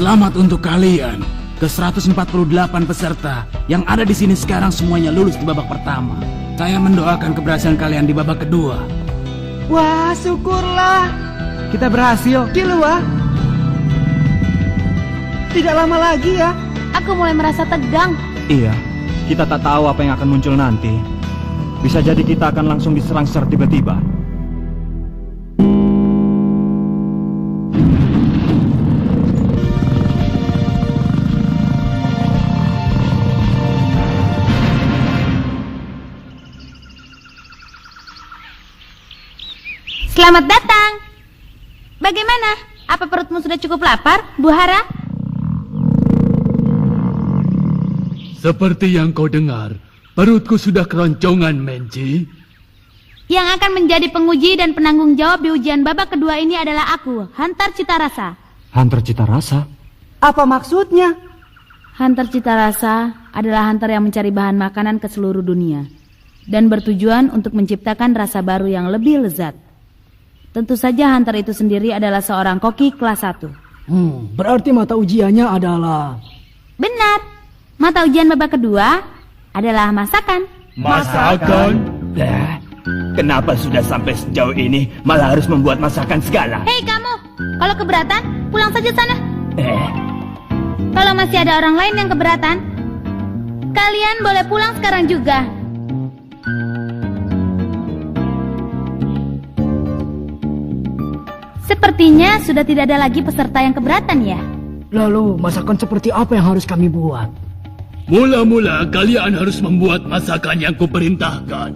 Selamat untuk kalian. Ke-148 peserta yang ada di sini sekarang semuanya lulus di babak pertama. Saya mendoakan keberhasilan kalian di babak kedua. Wah, syukurlah. Kita berhasil. Kilua. Tidak lama lagi ya. Aku mulai merasa tegang. Iya, kita tak tahu apa yang akan muncul nanti. Bisa jadi kita akan langsung diserang secara tiba-tiba. Selamat datang. Bagaimana? Apa perutmu sudah cukup lapar, Bu Hara? Seperti yang kau dengar, perutku sudah keroncongan, Menci. Yang akan menjadi penguji dan penanggung jawab di ujian babak kedua ini adalah aku, Hunter Citarasa. Hunter Citarasa? Apa maksudnya? Hunter Citarasa adalah hunter yang mencari bahan makanan ke seluruh dunia dan bertujuan untuk menciptakan rasa baru yang lebih lezat. Tentu saja hunter itu sendiri adalah seorang koki kelas 1. Berarti mata ujiannya adalah... Benar. Mata ujian babak kedua adalah masakan. Masakan? Kenapa sudah sampai sejauh ini malah harus membuat masakan segala? Hei kamu, kalau keberatan pulang saja sana. Kalau masih ada orang lain yang keberatan, kalian boleh pulang sekarang juga. Sepertinya sudah tidak ada lagi peserta yang keberatan ya. Lalu masakan seperti apa yang harus kami buat? Mula-mula kalian harus membuat masakan yang kuperintahkan.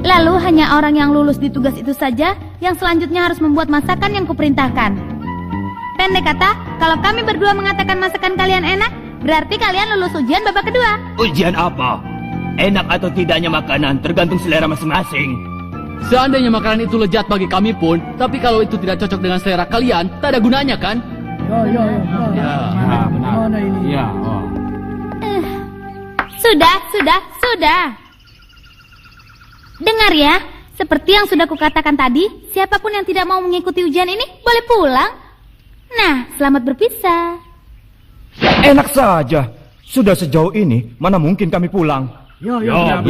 Lalu hanya orang yang lulus di tugas itu saja yang selanjutnya harus membuat masakan yang kuperintahkan. Pendek kata, kalau kami berdua mengatakan masakan kalian enak, berarti kalian lulus ujian babak kedua. Ujian apa? Enak atau tidaknya makanan tergantung selera masing-masing. Seandainya makanan itu lezat bagi kami pun, tapi kalau itu tidak cocok dengan selera kalian, tak ada gunanya kan? Mana ini? Sudah. Dengar ya, seperti yang sudah kukatakan tadi, siapapun yang tidak mau mengikuti ujian ini boleh pulang. Nah, selamat berpisah. Enak saja. Sudah sejauh ini, mana mungkin kami pulang? Benar.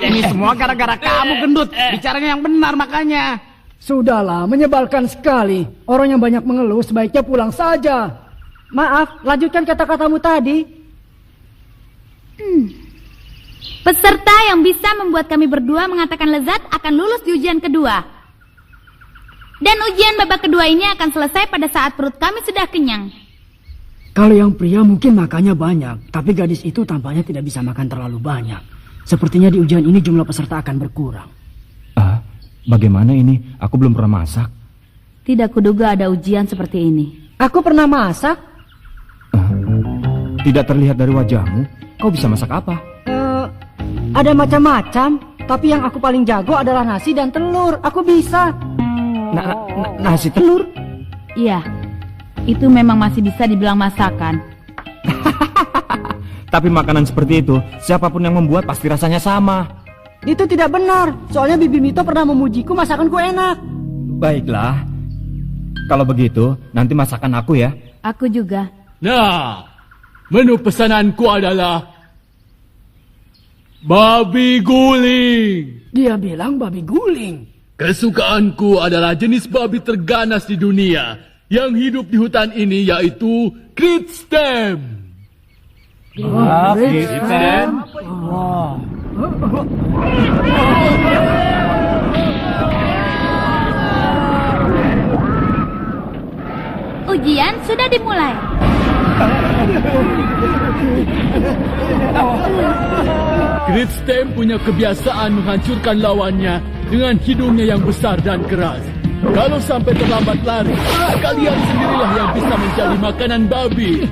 Ini semua gara-gara kamu, gendut. Bicaranya yang benar makanya. Sudahlah, menyebalkan sekali. Orang yang banyak mengeluh sebaiknya pulang saja. Maaf, lanjutkan kata-katamu tadi. Peserta yang bisa membuat kami berdua mengatakan lezat akan lulus di ujian kedua. Dan ujian babak kedua ini akan selesai pada saat perut kami sudah kenyang. Kalau yang pria mungkin makannya banyak, tapi gadis itu tampaknya tidak bisa makan terlalu banyak. Sepertinya di ujian ini jumlah peserta akan berkurang. Bagaimana ini? Aku belum pernah masak. Tidak kuduga ada ujian seperti ini. Aku pernah masak. Tidak terlihat dari wajahmu. Kau bisa masak apa? Ada macam-macam, tapi yang aku paling jago adalah nasi dan telur. Aku bisa. Nasi telur? Iya, itu memang masih bisa dibilang masakan. Tapi makanan seperti itu, siapapun yang membuat pasti rasanya sama. Itu tidak benar, soalnya Bibi Mito pernah memujiku masakanku enak. Baiklah. Kalau begitu, nanti masakan aku ya. Aku juga. Nah, menu pesananku adalah babi guling. Dia bilang babi guling. Kesukaanku adalah jenis babi terganas di dunia yang hidup di hutan ini, yaitu Kritstem. Kritstem? Ujian sudah dimulai. Kritstem punya kebiasaan menghancurkan lawannya dengan hidungnya yang besar dan keras. Kalau sampai terlambat lari, kalian sendirilah yang bisa menjadi makanan babi.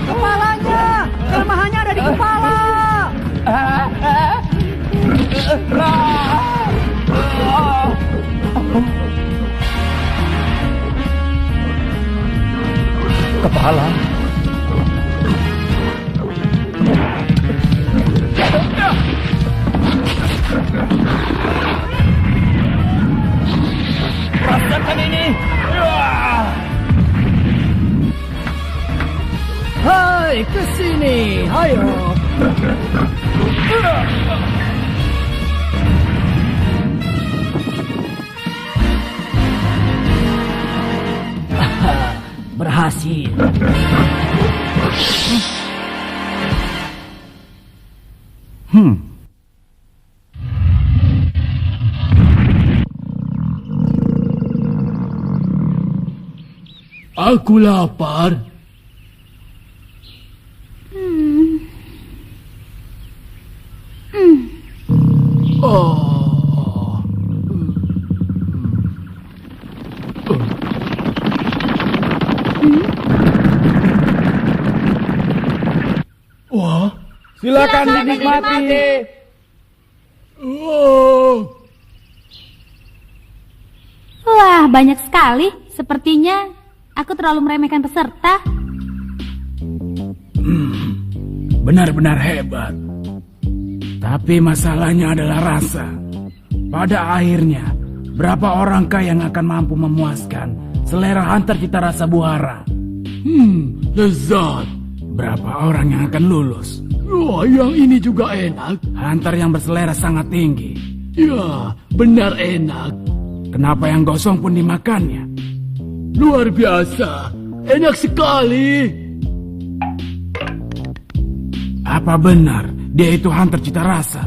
Kepalanya, kelemahannya ada di kepala. kepala. Rasakan ini. Hai, ke sini. Ayo. Berhasil. Aku lapar. Oh. Wah, Silakan dinikmati. Wah, banyak sekali. Sepertinya aku terlalu meremehkan peserta. Benar-benar hebat. Tapi masalahnya adalah rasa. Pada akhirnya, berapa orangkah yang akan mampu memuaskan selera hunter cita rasa buahara? Lezat. Berapa orang yang akan lulus? Wah, yang ini juga enak. Hunter yang berselera sangat tinggi. Ya, benar enak. Kenapa yang gosong pun dimakannya? Luar biasa. Enak sekali. Apa benar dia itu hunter cita rasa?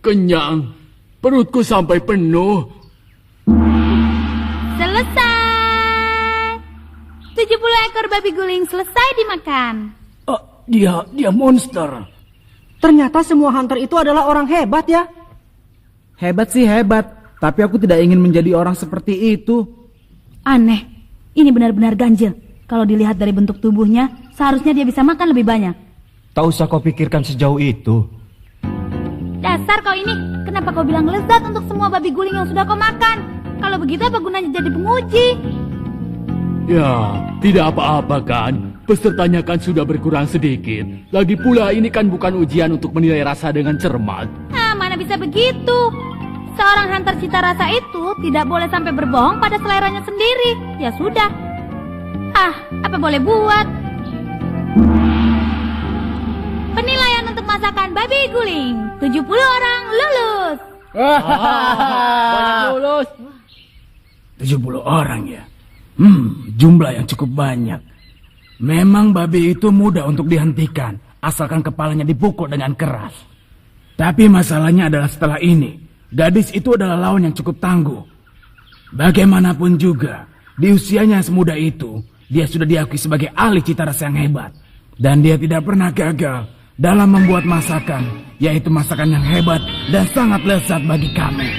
Kenyang. Perutku sampai penuh. Selesai. 70 ekor babi guling selesai dimakan. Dia monster. Ternyata semua hunter itu adalah orang hebat ya. Hebat sih hebat, tapi aku tidak ingin menjadi orang seperti itu. Aneh. Ini benar-benar ganjil. Kalau dilihat dari bentuk tubuhnya, seharusnya dia bisa makan lebih banyak. Tak usah kau pikirkan sejauh itu. Dasar kau ini, kenapa kau bilang lezat untuk semua babi guling yang sudah kau makan? Kalau begitu apa gunanya jadi penguji? Ya, tidak apa-apa kan. Pesertanya kan sudah berkurang sedikit. Lagi pula ini kan bukan ujian untuk menilai rasa dengan cermat. Mana bisa begitu? Seorang hunter cita rasa itu tidak boleh sampai berbohong pada seleranya sendiri. Ya sudah. Apa boleh buat? Penilaian untuk masakan babi guling. 70 orang lulus. Banyak lulus. 70 orang ya. Jumlah yang cukup banyak. Memang babi itu mudah untuk dihentikan, asalkan kepalanya dipukul dengan keras. Tapi masalahnya adalah setelah ini, gadis itu adalah lawan yang cukup tangguh. Bagaimanapun juga, di usianya yang semuda itu, dia sudah diakui sebagai ahli cita rasa yang hebat. Dan dia tidak pernah gagal dalam membuat masakan, yaitu masakan yang hebat dan sangat lezat bagi kami.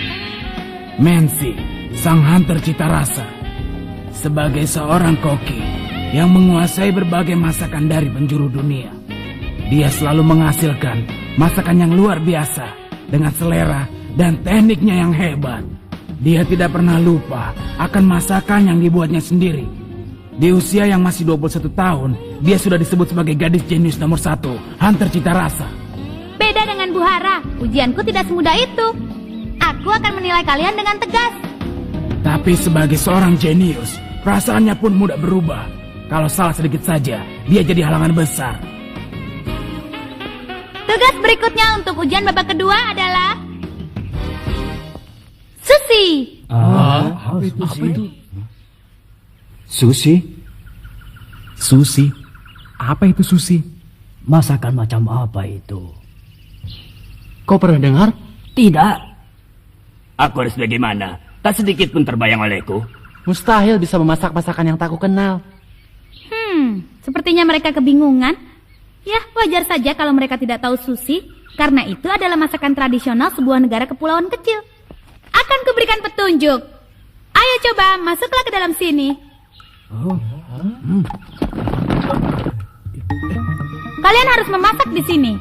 Mensi, sang hunter cita rasa, sebagai seorang koki yang menguasai berbagai masakan dari penjuru dunia, dia selalu menghasilkan masakan yang luar biasa dengan selera dan tekniknya yang hebat. Dia tidak pernah lupa akan masakan yang dibuatnya sendiri. Di usia yang masih 21 tahun, dia sudah disebut sebagai gadis jenius nomor 1 hunter cita rasa. Beda dengan Buahara, ujianku tidak semudah itu. Aku akan menilai kalian dengan tegas. Tapi sebagai seorang jenius, perasaannya pun mudah berubah. Kalau salah sedikit saja, dia jadi halangan besar. Tugas berikutnya untuk ujian babak kedua adalah Sushi. Apa itu? Sushi? Sushi? Apa itu sushi? Masakan macam apa itu? Kau pernah dengar? Tidak. Aku harus bagaimana? Tak sedikit pun terbayang olehku. Mustahil bisa memasak masakan yang tak ku kenal. Sepertinya mereka kebingungan. Ya, wajar saja kalau mereka tidak tahu sushi, karena itu adalah masakan tradisional sebuah negara kepulauan kecil. Akan kuberikan petunjuk. Ayo coba, masuklah ke dalam sini. Kalian harus memasak di sini.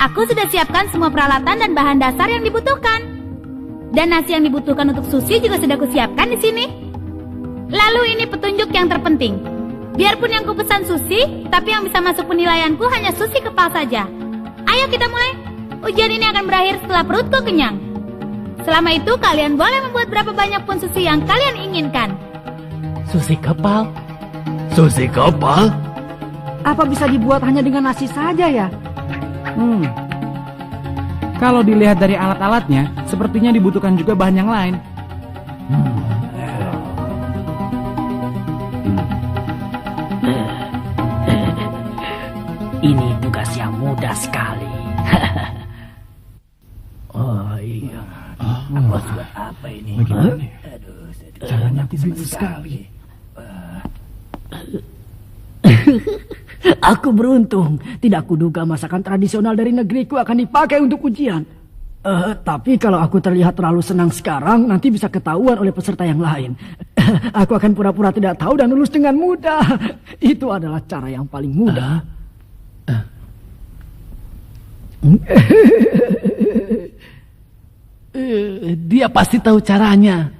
Aku sudah siapkan semua peralatan dan bahan dasar yang dibutuhkan. Dan nasi yang dibutuhkan untuk Susi juga sudah kusiapkan di sini. Lalu ini petunjuk yang terpenting. Biarpun yang kupesan Susi, tapi yang bisa masuk penilaianku hanya Susi kepal saja. Ayo kita mulai. Ujian ini akan berakhir setelah perutku kenyang. Selama itu kalian boleh membuat berapa banyak pun sushi yang kalian inginkan. Susi kepal? Susi kepal? Apa bisa dibuat hanya dengan nasi saja ya? Kalau dilihat dari alat-alatnya, sepertinya dibutuhkan juga bahan yang lain. Ini tugas yang mudah sekali. Oh iya. Bos buat apa ini? Aduh, Caranya tidak sekali. Aku beruntung. Tidak kuduga masakan tradisional dari negeriku akan dipakai untuk ujian. Tapi kalau aku terlihat terlalu senang sekarang, nanti bisa ketahuan oleh peserta yang lain. Aku akan pura-pura tidak tahu dan lulus dengan mudah. Itu adalah cara yang paling mudah. Dia pasti tahu caranya.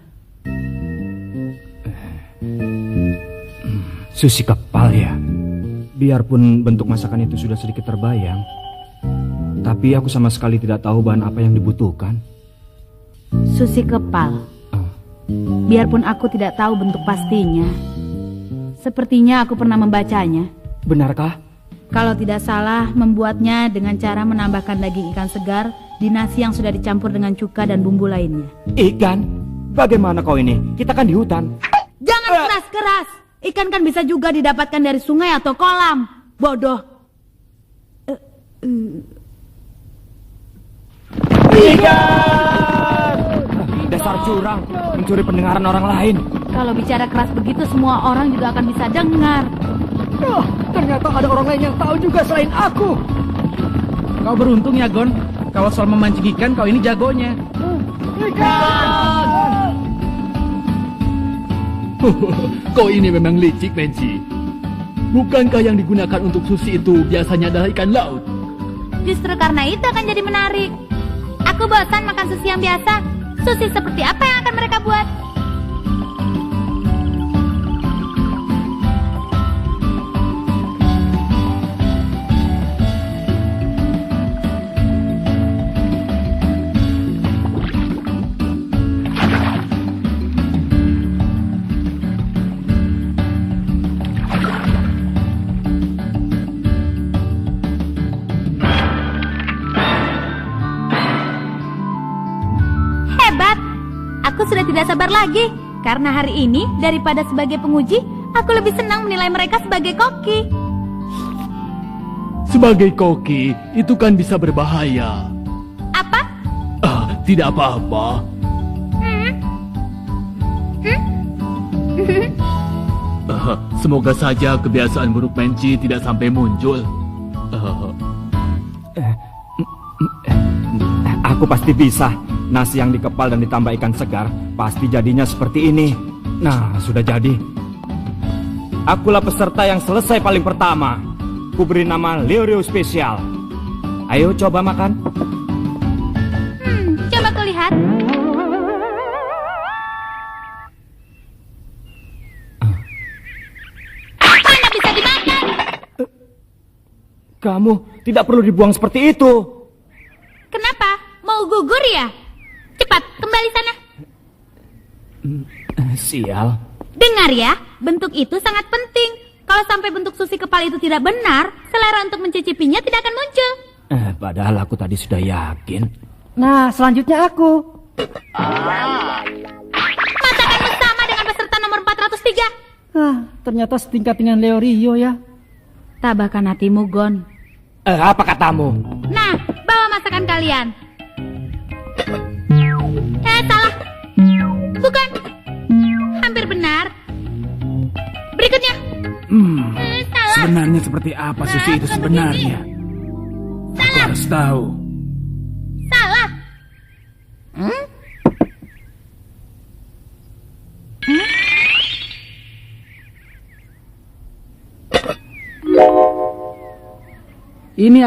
Sushi kepal ya. Biarpun bentuk masakan itu sudah sedikit terbayang, tapi aku sama sekali tidak tahu bahan apa yang dibutuhkan. Susi kepal. Biarpun aku tidak tahu bentuk pastinya, sepertinya aku pernah membacanya. Benarkah? Kalau tidak salah, membuatnya dengan cara menambahkan daging ikan segar di nasi yang sudah dicampur dengan cuka dan bumbu lainnya. Ikan? Bagaimana kau ini? Kita kan di hutan. Jangan keras-keras. Ikan kan bisa juga didapatkan dari sungai atau kolam. Bodoh. Ikan! Dasar curang, mencuri pendengaran orang lain. Kalau bicara keras begitu, semua orang juga akan bisa dengar. Ternyata ada orang lain yang tahu juga selain aku. Kau beruntung ya, Gon. Kalau soal memancing ikan, kau ini jagonya. Kau ini memang licik, Menci. Bukankah yang digunakan untuk sushi itu biasanya adalah ikan laut? Justru karena itu akan jadi menarik. Aku bosan makan sushi yang biasa. Sushi seperti apa yang akan mereka buat? Aku sudah tidak sabar lagi, karena hari ini daripada sebagai penguji, aku lebih senang menilai mereka sebagai koki. Sebagai koki, itu kan bisa berbahaya. Apa? Tidak apa-apa. Semoga saja kebiasaan buruk Menci tidak sampai muncul. Aku pasti bisa. Nasi yang dikepal dan ditambah ikan segar pasti jadinya seperti ini. Nah, sudah jadi. Akulah peserta yang selesai paling pertama. Kuberi nama Leo Spesial. Ayo coba makan. Coba kau lihat. Mana bisa dimakan? Kamu tidak perlu dibuang seperti itu. Kenapa? Mau gugur ya? Cepat, kembali sana. Sial. Dengar ya, bentuk itu sangat penting. Kalau sampai bentuk sushi kepal itu tidak benar, selera untuk mencicipinya tidak akan muncul. Padahal aku tadi sudah yakin. Nah, selanjutnya aku. Masakanmu sama dengan peserta nomor 403. Ternyata setingkat dengan Leo Rio ya. Tabahkan hatimu, Gon. Apa katamu? Nah, bawa masakan kalian. Salah. Bukan. Hampir benar. Berikutnya. Salah. Sebenarnya seperti apa sushi itu sebenarnya? Aku harus tahu. Salah. Ini